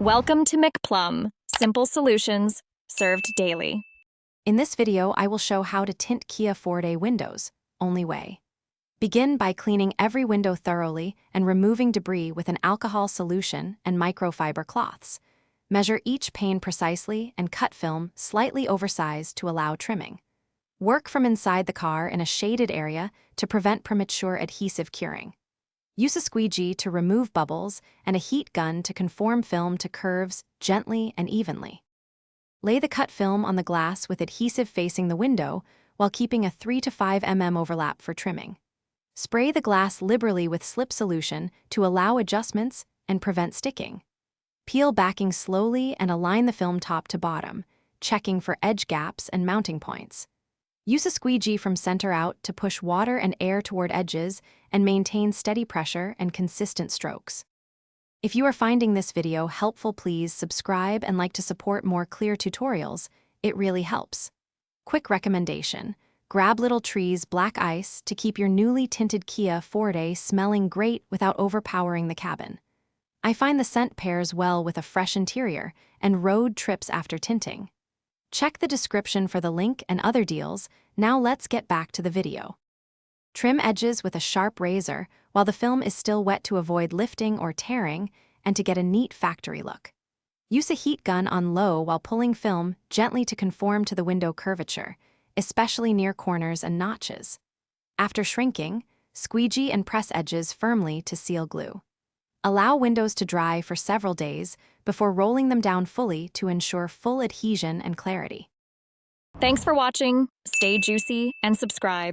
Welcome to McPlum, simple solutions served daily. In this video, I will show how to tint Kia Forte windows, only way. Begin by cleaning every window thoroughly and removing debris with an alcohol solution and microfiber cloths. Measure each pane precisely and cut film slightly oversized to allow trimming. Work from inside the car in a shaded area to prevent premature adhesive curing. Use a squeegee to remove bubbles and a heat gun to conform film to curves gently and evenly. Lay the cut film on the glass with adhesive facing the window while keeping a 3 to 5 mm overlap for trimming. Spray the glass liberally with slip solution to allow adjustments and prevent sticking. Peel backing slowly and align the film top to bottom, checking for edge gaps and mounting points. Use a squeegee from center out to push water and air toward edges and maintain steady pressure and consistent strokes. If you are finding this video helpful, please subscribe and like to support more clear tutorials. It really helps. Quick recommendation: grab Little Tree's Black Ice to keep your newly tinted Kia Forte smelling great without overpowering the cabin. I find the scent pairs well with a fresh interior and road trips after tinting. Check the description for the link and other deals. Now let's get back to the video. Trim edges with a sharp razor while the film is still wet to avoid lifting or tearing and to get a neat factory look. Use a heat gun on low while pulling film gently to conform to the window curvature, especially near corners and notches. After shrinking, squeegee and press edges firmly to seal glue. Allow windows to dry for several days before rolling them down fully to ensure full adhesion and clarity. Thanks for watching. Stay juicy and subscribe.